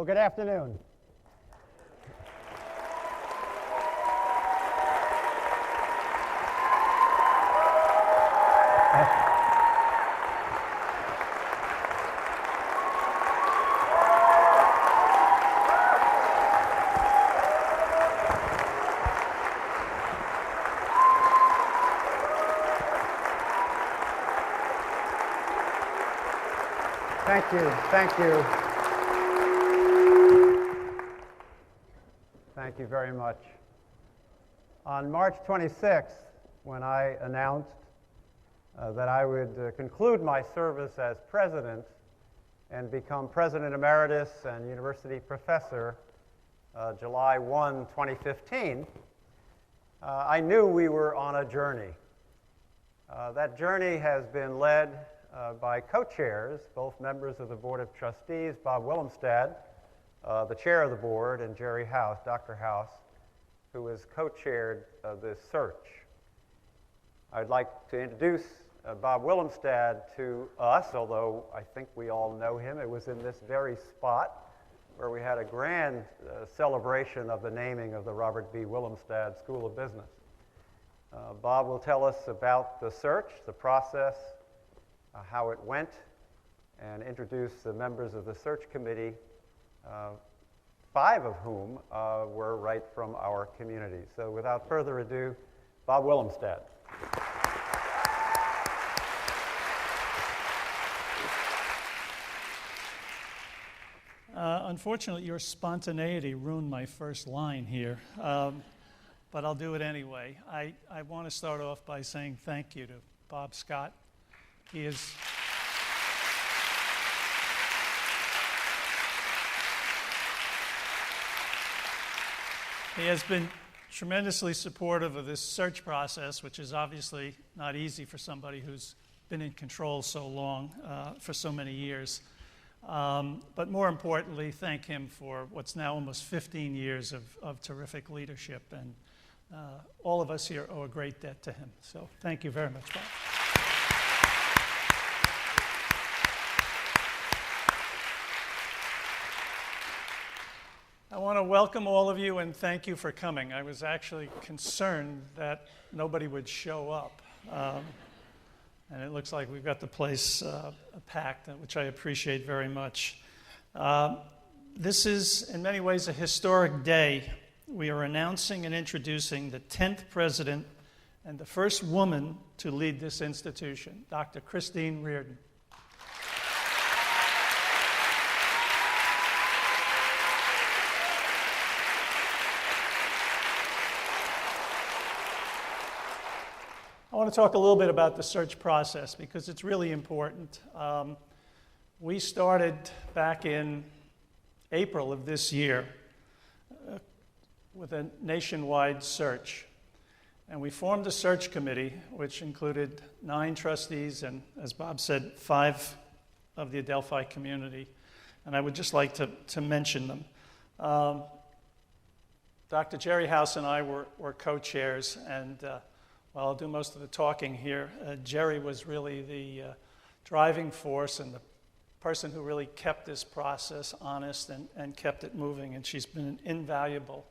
Well, good afternoon. Thank you. Thank you. Thank you very much. On March 26th, when I announced that I would conclude my service as president and become president emeritus and university professor July 1, 2015, I knew we were on a journey. That journey has been led by co-chairs, both members of the Board of Trustees, Bob Willemstad, the chair of the board, and Jerry House, Dr. House, who has co-chaired this search. I'd like to introduce Bob Willemstad to us, although I think we all know him. It was in this very spot where we had a grand celebration of the naming of the Robert B. Willemstad School of Business. Bob will tell us about the search, the process, how it went, and introduce the members of the search committee, 5 of whom were right from our community. So without further ado, Bob Willemstad. Unfortunately, your spontaneity ruined my first line here, but I'll do it anyway. I want to start off by saying thank you to Bob Scott. He has been tremendously supportive of this search process, which is obviously not easy for somebody who's been in control so long, for so many years. But more importantly, thank him for what's now almost 15 years of terrific leadership. And all of us here owe a great debt to him. So thank you very much, Bob. I want to welcome all of you and thank you for coming. I was actually concerned that nobody would show up. And it looks like we've got the place packed, which I appreciate very much. This is, in many ways, a historic day. We are announcing and introducing the 10th president and the first woman to lead this institution, Dr. Christine Reardon. I want to talk a little bit about the search process because it's really important. We started back in April of this year with a nationwide search. And we formed a search committee, which included 9 trustees and, as Bob said, 5 of the Adelphi community. And I would just like to mention them. Dr. Jerry House and I were co-chairs, and well, I'll do most of the talking here. Jerry was really the driving force and the person who really kept this process honest and kept it moving, and she's been an invaluable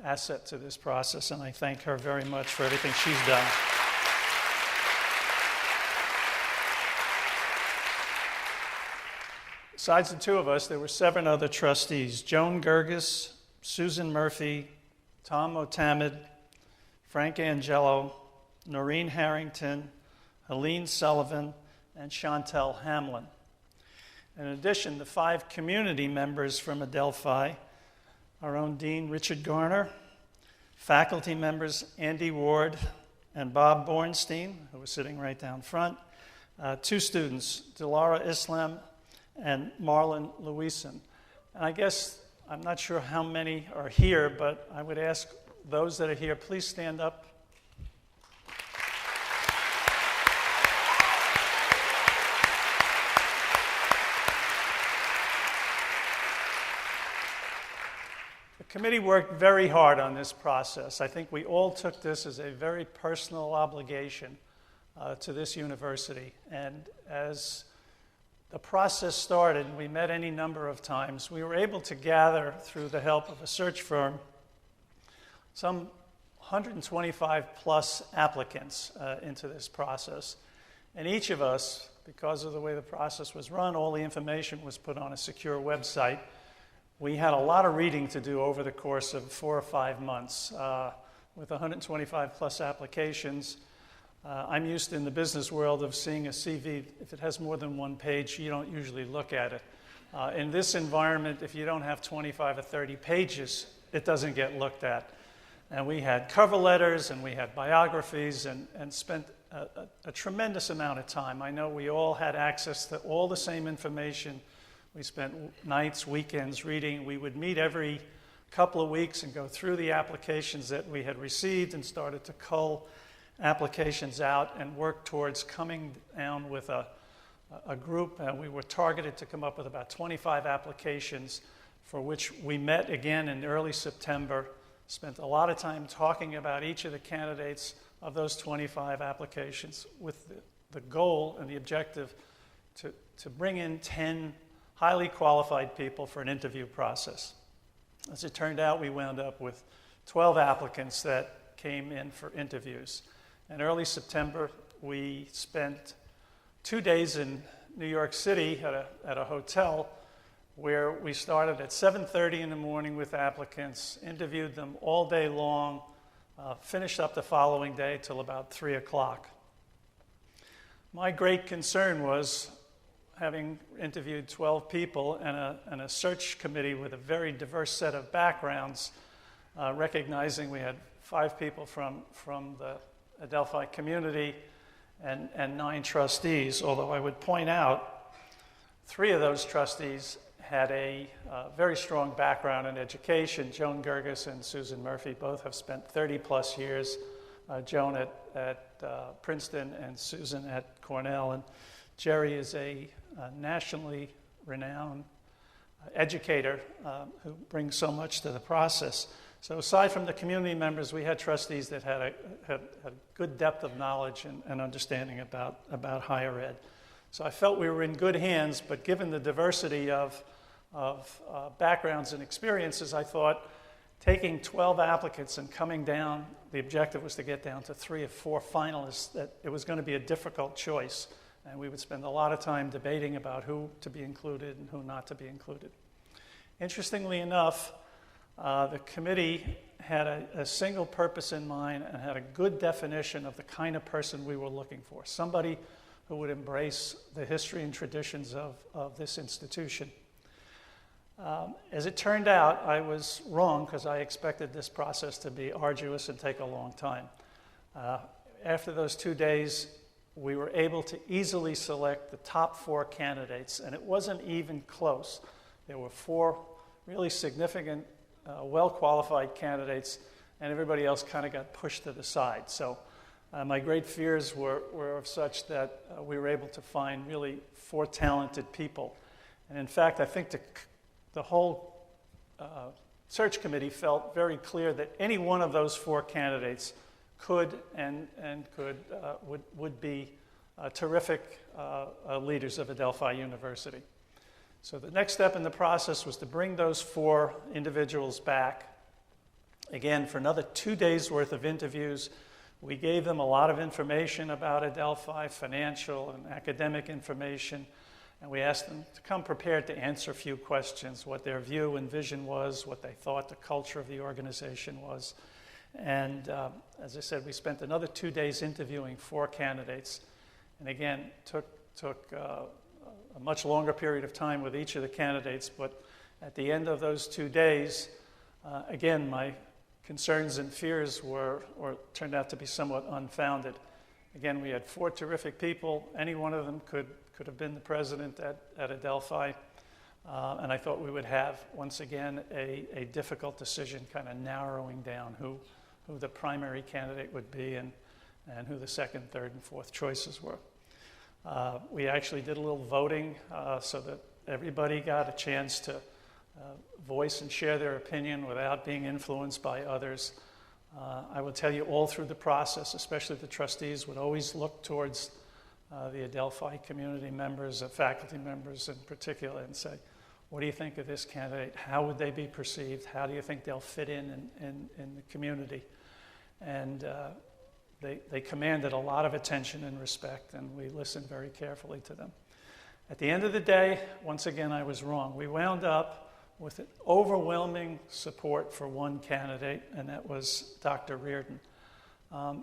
asset to this process, and I thank her very much for everything she's done. Besides the 2 of us, there were 7 other trustees: Joan Gerges, Susan Murphy, Tom Otamid, Frank Angelo, Noreen Harrington, Helene Sullivan, and Chantel Hamlin. In addition, the 5 community members from Adelphi, our own Dean Richard Garner, faculty members Andy Ward and Bob Bornstein, who was sitting right down front, 2 students, Dilara Islam and Marlon Louison. And I guess, I'm not sure how many are here, but I would ask those that are here, please stand up. The committee worked very hard on this process. I think we all took this as a very personal obligation to this university. And as the process started, and we met any number of times, we were able to gather, through the help of a search firm, some 125 plus applicants into this process. And each of us, because of the way the process was run, all the information was put on a secure website. We had a lot of reading to do over the course of 4 or 5 months. With 125 plus applications, I'm used in the business world of seeing a CV. If it has more than one page, you don't usually look at it. In this environment, if you don't have 25 or 30 pages, it doesn't get looked at. And we had cover letters and we had biographies and spent a tremendous amount of time. I know we all had access to all the same information. We spent nights, weekends reading. We would meet every couple of weeks and go through the applications that we had received and started to cull applications out and work towards coming down with a group. We were targeted to come up with about 25 applications, for which we met again in early September, spent a lot of time talking about each of the candidates of those 25 applications with the goal and the objective to bring in 10 highly qualified people for an interview process. As it turned out, we wound up with 12 applicants that came in for interviews. In early September, we spent 2 days in New York City at a hotel where we started at 7:30 in the morning with applicants, interviewed them all day long, finished up the following day till about 3 o'clock. My great concern was, having interviewed 12 people and a search committee with a very diverse set of backgrounds, recognizing we had 5 people from the Adelphi community and 9 trustees, although I would point out 3 of those trustees had a very strong background in education. Joan Gerges and Susan Murphy both have spent 30 plus years, Joan at Princeton and Susan at Cornell. And Jerry is a nationally renowned educator who brings so much to the process. So aside from the community members, we had trustees that had a good depth of knowledge and understanding about higher ed. So I felt we were in good hands, but given the diversity of backgrounds and experiences, I thought taking 12 applicants and coming down, the objective was to get down to 3 or 4 finalists, that it was going to be a difficult choice. And we would spend a lot of time debating about who to be included and who not to be included. Interestingly enough, the committee had a single purpose in mind and had a good definition of the kind of person we were looking for, somebody who would embrace the history and traditions of this institution. As it turned out, I was wrong because I expected this process to be arduous and take a long time. After those 2 days, we were able to easily select the top 4 candidates, and it wasn't even close. There were 4 really significant, well-qualified candidates, and everybody else kind of got pushed to the side. So my great fears were of such that we were able to find really 4 talented people. And in fact, I think the whole search committee felt very clear that any one of those 4 candidates would be terrific leaders of Adelphi University. So the next step in the process was to bring those 4 individuals back, again, for another 2 days worth of interviews. We gave them a lot of information about Adelphi, financial and academic information, and we asked them to come prepared to answer a few questions, what their view and vision was, what they thought the culture of the organization was. And as I said, we spent another 2 days interviewing 4 candidates, and again, took a much longer period of time with each of the candidates, but at the end of those 2 days, again, my concerns and fears turned out to be somewhat unfounded. Again, we had 4 terrific people. Any one of them could have been the president at Adelphi, and I thought we would have, once again, a difficult decision, kind of narrowing down who the primary candidate would be and who the second, third, and fourth choices were. We actually did a little voting so that everybody got a chance to voice and share their opinion without being influenced by others. I will tell you, all through the process, especially the trustees, would always look towards the Adelphi community members, faculty members in particular, and say, what do you think of this candidate? How would they be perceived? How do you think they'll fit in the community? And they commanded a lot of attention and respect, and we listened very carefully to them. At the end of the day, once again, I was wrong. We wound up with an overwhelming support for one candidate, and that was Dr. Reardon.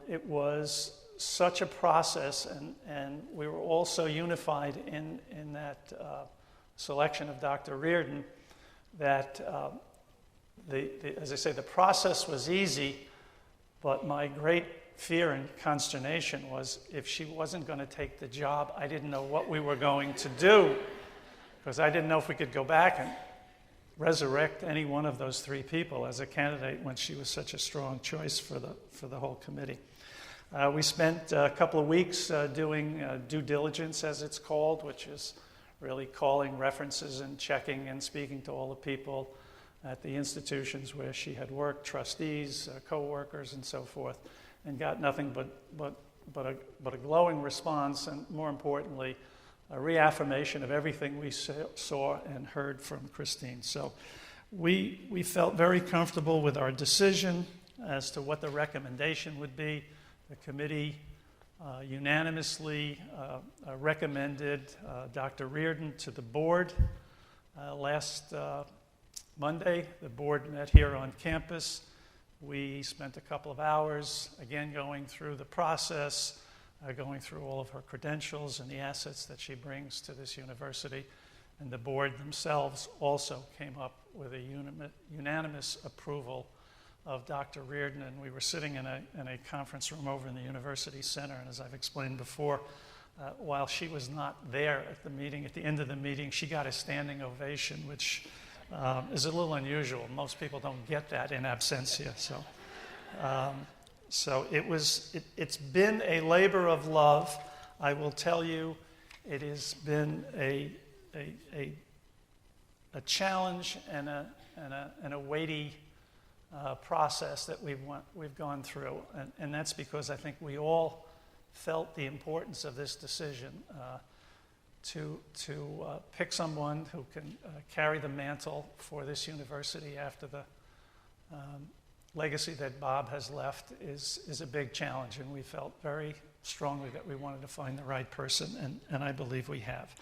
It was such a process, and we were all so unified in that selection of Dr. Reardon that, as I say, the process was easy, but my great fear and consternation was if she wasn't going to take the job, I didn't know what we were going to do, because I didn't know if we could go back and resurrect any one of those three people as a candidate when she was such a strong choice for the whole committee. We spent a couple of weeks doing due diligence, as it's called, which is really calling references and checking and speaking to all the people at the institutions where she had worked, trustees, co-workers, and so forth, and got nothing but a glowing response, and more importantly, a reaffirmation of everything we saw and heard from Christine. So we felt very comfortable with our decision as to what the recommendation would be. The committee unanimously recommended Dr. Reardon to the board. Last Monday, the board met here on campus. We spent a couple of hours, again, going through the process, going through all of her credentials and the assets that she brings to this university. And the board themselves also came up with a unanimous approval of Dr. Reardon, and we were sitting in a conference room over in the University Center, and as I've explained before, while she was not there at the meeting, at the end of the meeting, she got a standing ovation, which is a little unusual. Most people don't get that in absentia. So it's been a labor of love. I will tell you, it has been a challenge and a weighty process that we've gone through, and that's because I think we all felt the importance of this decision to pick someone who can carry the mantle for this university after the legacy that Bob has left is a big challenge, and we felt very strongly that we wanted to find the right person, and I believe we have.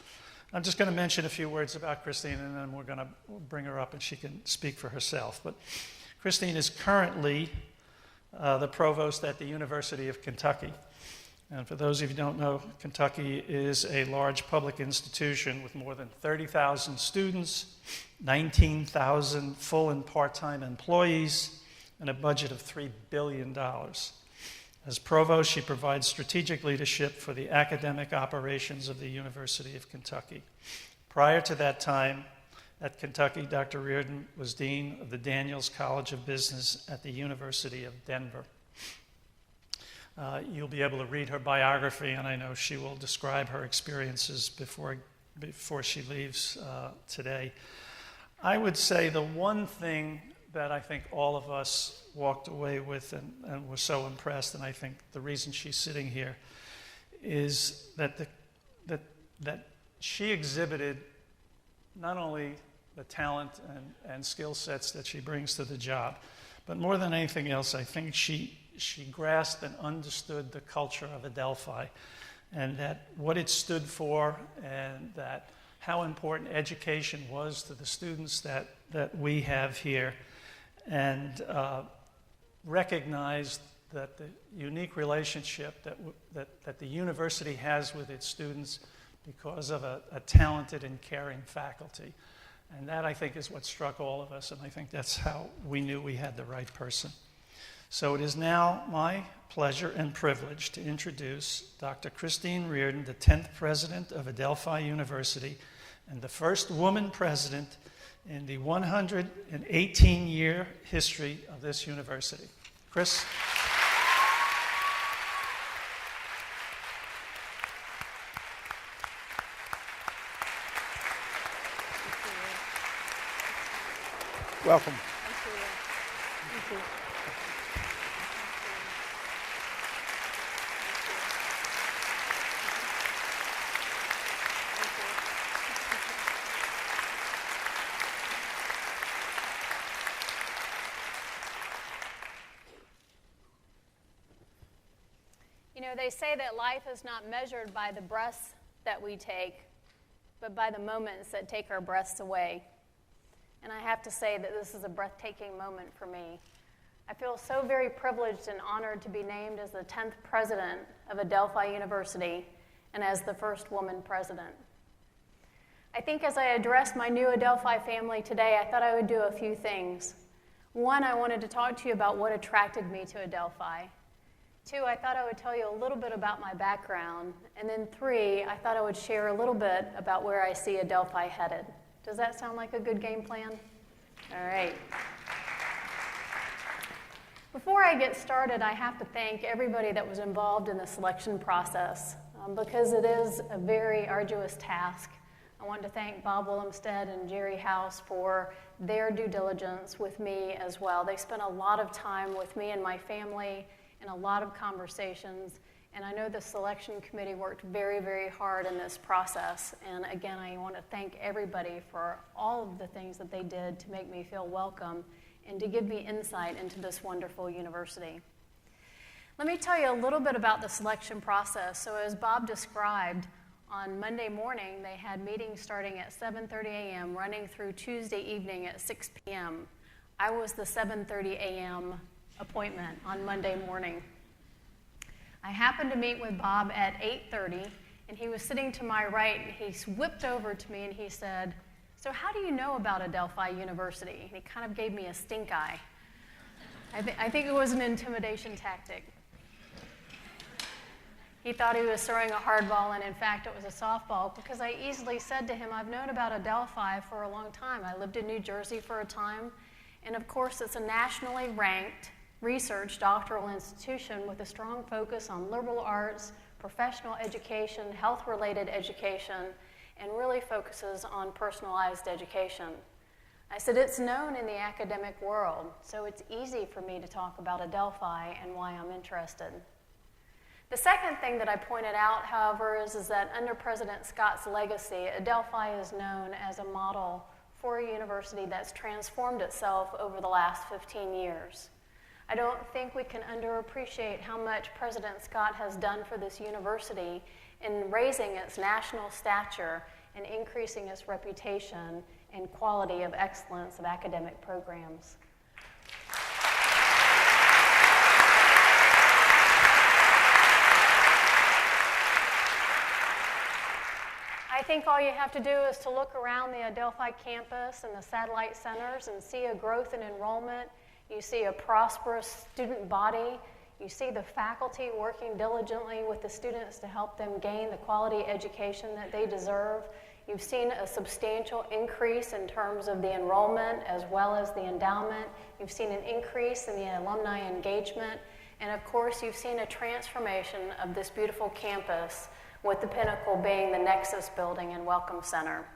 I'm just going to mention a few words about Christine, and then we're going to bring her up and she can speak for herself. But Christine is currently the provost at the University of Kentucky. And for those of you who don't know, Kentucky is a large public institution with more than 30,000 students, 19,000 full and part-time employees, and a budget of $3 billion. As provost, she provides strategic leadership for the academic operations of the University of Kentucky. Prior to that time at Kentucky, Dr. Reardon was dean of the Daniels College of Business at the University of Denver. You'll be able to read her biography, and I know she will describe her experiences before she leaves today. I would say the one thing that I think all of us walked away with and were so impressed, and I think the reason she's sitting here is that she exhibited not only the talent and skill sets that she brings to the job, but more than anything else, I think she grasped and understood the culture of Adelphi, and that what it stood for, and that how important education was to the students that we have here, and recognized that the unique relationship that the university has with its students because of a talented and caring faculty. And that, I think, is what struck all of us, and I think that's how we knew we had the right person. So it is now my pleasure and privilege to introduce Dr. Christine Reardon, the 10th president of Adelphi University and the first woman president in the 118-year history of this university. Chris? Welcome. Thank you. You know, they say that life is not measured by the breaths that we take, but by the moments that take our breaths away. And I have to say that this is a breathtaking moment for me. I feel so very privileged and honored to be named as the 10th president of Adelphi University and as the first woman president. I think as I address my new Adelphi family today, I thought I would do a few things. One, I wanted to talk to you about what attracted me to Adelphi. Two, I thought I would tell you a little bit about my background. And then three, I thought I would share a little bit about where I see Adelphi headed. Does that sound like a good game plan? All right. Before I get started, I have to thank everybody that was involved in the selection process because it is a very arduous task. I want to thank Bob Willemstead and Jerry House for their due diligence with me as well. They spent a lot of time with me and my family and a lot of conversations, and I know the selection committee worked very, very hard in this process. And again, I want to thank everybody for all of the things that they did to make me feel welcome and to give me insight into this wonderful university. Let me tell you a little bit about the selection process. So as Bob described, on Monday morning, they had meetings starting at 7:30 a.m., running through Tuesday evening at 6 p.m. I was the 7:30 a.m. appointment on Monday morning. I happened to meet with Bob at 8:30, and he was sitting to my right, and he whipped over to me and he said, "So how do you know about Adelphi University?" And he kind of gave me a stink eye. I think it was an intimidation tactic. He thought he was throwing a hardball, and in fact, it was a softball, because I easily said to him, I've known about Adelphi for a long time. I lived in New Jersey for a time, and of course, it's a nationally ranked research doctoral institution with a strong focus on liberal arts, professional education, health-related education, and really focuses on personalized education. I said, it's known in the academic world, so it's easy for me to talk about Adelphi and why I'm interested. The second thing that I pointed out, however, is that under President Scott's legacy, Adelphi is known as a model for a university that's transformed itself over the last 15 years. I don't think we can underappreciate how much President Scott has done for this university in raising its national stature and increasing its reputation and quality of excellence of academic programs. I think all you have to do is to look around the Adelphi campus and the satellite centers and see a growth in enrollment. You see a prosperous student body. You see the faculty working diligently with the students to help them gain the quality education that they deserve. You've seen a substantial increase in terms of the enrollment as well as the endowment. You've seen an increase in the alumni engagement. And of course, you've seen a transformation of this beautiful campus, with the pinnacle being the Nexus Building and Welcome Center.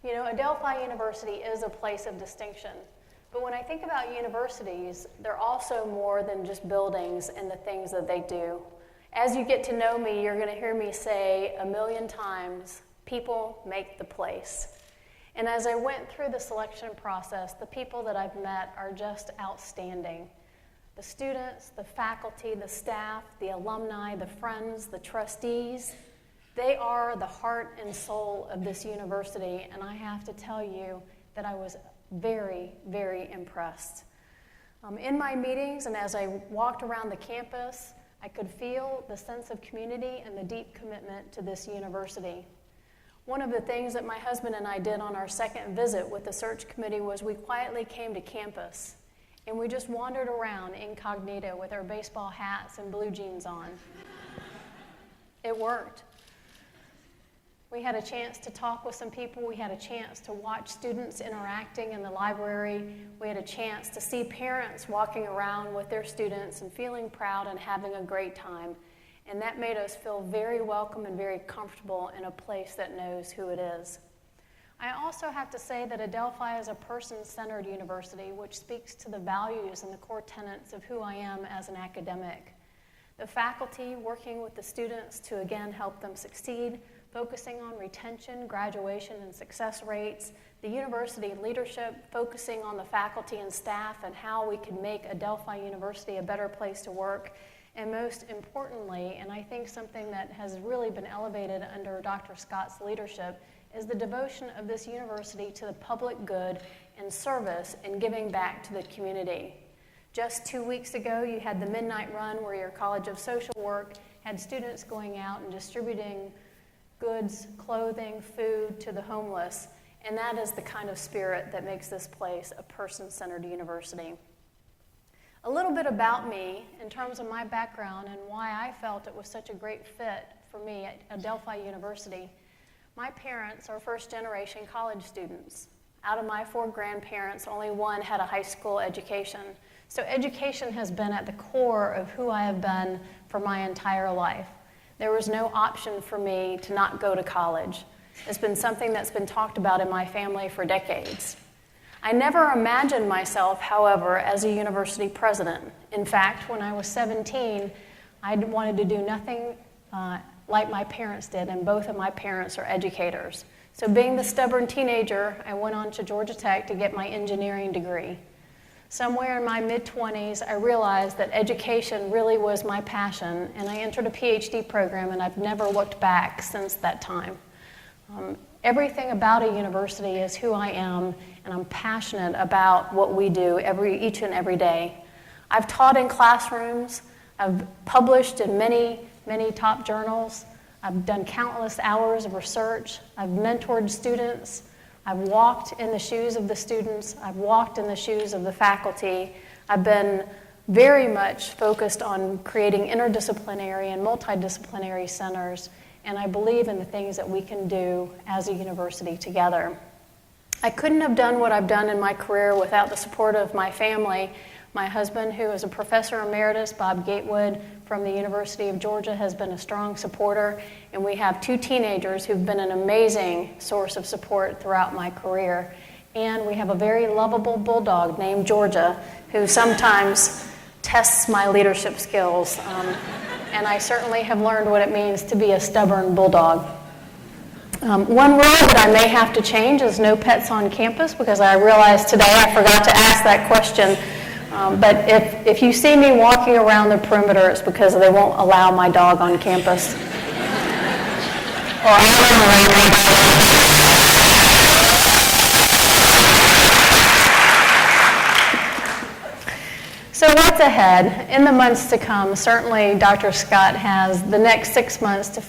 You know, Adelphi University is a place of distinction. But when I think about universities, they're also more than just buildings and the things that they do. As you get to know me, you're going to hear me say 1,000,000 times, people make the place. And as I went through the selection process, the people that I've met are just outstanding. The students, the faculty, the staff, the alumni, the friends, the trustees, they are the heart and soul of this university, and I have to tell you that I was very, very impressed. In my meetings and as I walked around the campus, I could feel the sense of community and the deep commitment to this university. One of the things that my husband and I did on our second visit with the search committee was we quietly came to campus. And we just wandered around incognito with our baseball hats and blue jeans on. It worked. We had a chance to talk with some people. We had a chance to watch students interacting in the library. We had a chance to see parents walking around with their students and feeling proud and having a great time. And that made us feel very welcome and very comfortable in a place that knows who it is. I also have to say that Adelphi is a person-centered university, which speaks to the values and the core tenets of who I am as an academic. The faculty working with the students to, again, help them succeed, focusing on retention, graduation, and success rates. The university leadership focusing on the faculty and staff and how we can make Adelphi University a better place to work. and most importantly, and I think something that has really been elevated under Dr. Scott's leadership, is the devotion of this university to the public good and service and giving back to the community. Just 2 weeks ago, you had the Midnight Run where your College of Social Work had students going out and distributing goods, clothing, food to the homeless, and that is the kind of spirit that makes this place a person-centered university. A little bit about me in terms of my background and why I felt it was such a great fit for me at Adelphi University. My parents are first-generation college students. Out of my 4 grandparents, only one had a high school education. So education has been at the core of who I have been for my entire life. There was no option for me to not go to college. It's been something that's been talked about in my family for decades. I never imagined myself, however, as a university president. In fact, when I was 17, I wanted to do nothing like my parents did, and both of my parents are educators. So being the stubborn teenager, I went on to Georgia Tech to get my engineering degree. Somewhere in my mid-20s, I realized that education really was my passion, and I entered a PhD program, and I've never looked back since that time. Everything about a university is who I am, and I'm passionate about what we do each and every day. I've taught in classrooms, I've published in many top journals, I've done countless hours of research, I've mentored students, I've walked in the shoes of the students, I've walked in the shoes of the faculty. I've been very much focused on creating interdisciplinary and multidisciplinary centers, and I believe in the things that we can do as a university together. I couldn't have done what I've done in my career without the support of my family. My husband, who is a professor emeritus, Bob Gatewood, from the University of Georgia, has been a strong supporter, and we have 2 teenagers who've been an amazing source of support throughout my career. And we have a very lovable bulldog named Georgia, who sometimes tests my leadership skills. And I certainly have learned what it means to be a stubborn bulldog. One rule that I may have to change is no pets on campus, because I realized today I forgot to ask that question. But if you see me walking around the perimeter, it's because they won't allow my dog on campus. Or I don't allow my dog. So what's ahead? In the months to come, certainly Dr. Scott has the next 6 months to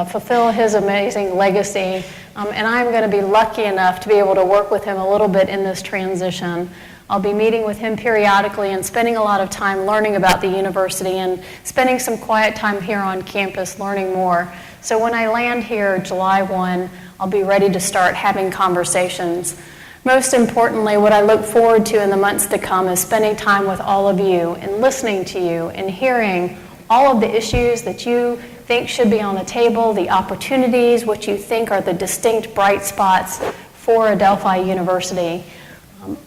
fulfill his amazing legacy, and I'm going to be lucky enough to be able to work with him a little bit in this transition. I'll be meeting with him periodically and spending a lot of time learning about the university and spending some quiet time here on campus learning more. So when I land here July 1, I'll be ready to start having conversations. Most importantly, what I look forward to in the months to come is spending time with all of you and listening to you and hearing all of the issues that you think should be on the table, the opportunities, what you think are the distinct bright spots for Adelphi University.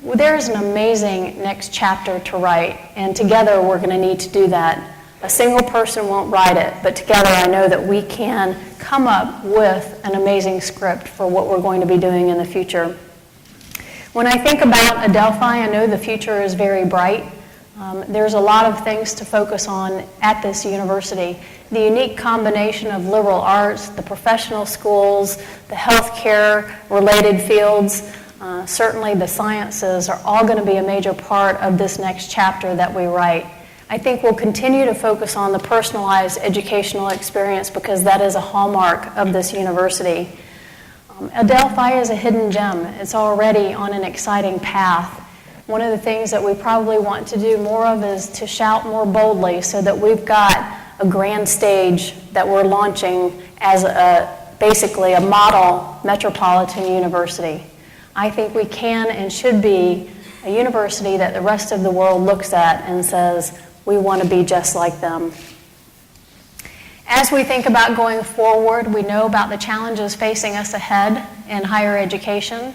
There's an amazing next chapter to write, and together we're going to need to do that. A single person won't write it, but together I know that we can come up with an amazing script for what we're going to be doing in the future. When I think about Adelphi, I know the future is very bright. There's a lot of things to focus on at this university. The unique combination of liberal arts, the professional schools, the healthcare-related fields, certainly the sciences are all going to be a major part of this next chapter that we write. I think we'll continue to focus on the personalized educational experience because that is a hallmark of this university. Adelphi is a hidden gem. It's already on an exciting path. One of the things that we probably want to do more of is to shout more boldly so that we've got a grand stage that we're launching as basically a model metropolitan university. I think we can and should be a university that the rest of the world looks at and says, we want to be just like them. As we think about going forward, we know about the challenges facing us ahead in higher education.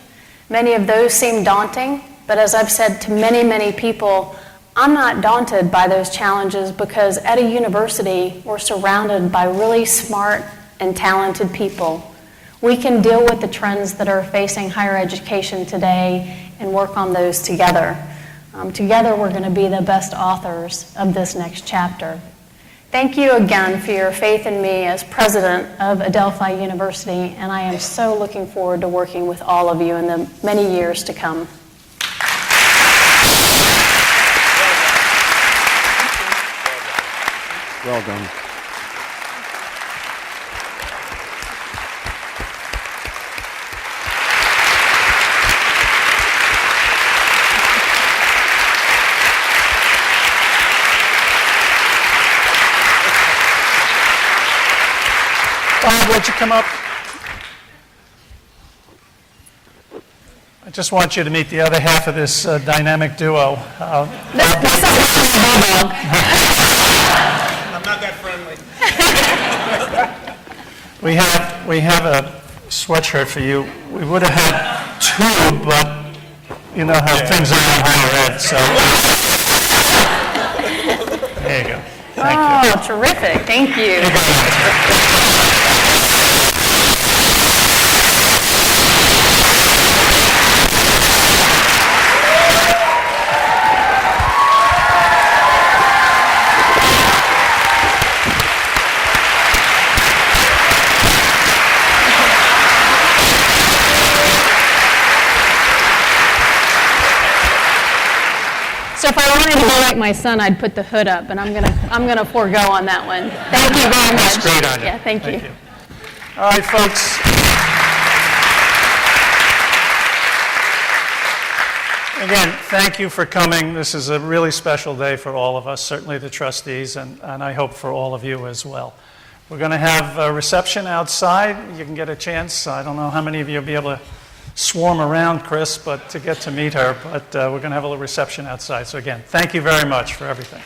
Many of those seem daunting, but as I've said to many, many people, I'm not daunted by those challenges because at a university, we're surrounded by really smart and talented people. We can deal with the trends that are facing higher education today and work on those together. Together, we're going to be the best authors of this next chapter. Thank you again for your faith in me as president of Adelphi University, and I am so looking forward to working with all of you in the many years to come. Well done. Bob, would you come up? I just want you to meet the other half of this dynamic duo. I'm not that friendly. We have a sweatshirt for you. We would have had two, but you know how things are in higher ed, so there you go. Thank you. Oh, terrific. Thank you. So if I wanted to be like my son, I'd put the hood up, and I'm gonna forego on that one. Thank you very much. That's great on you. Yeah, thank you. All right, folks. Again, thank you for coming. This is a really special day for all of us, certainly the trustees, and I hope for all of you as well. We're going to have a reception outside. You can get a chance. I don't know how many of you will be able to swarm around Chris, but to get to meet her. But we're going to have a little reception outside. So again, thank you very much for everything.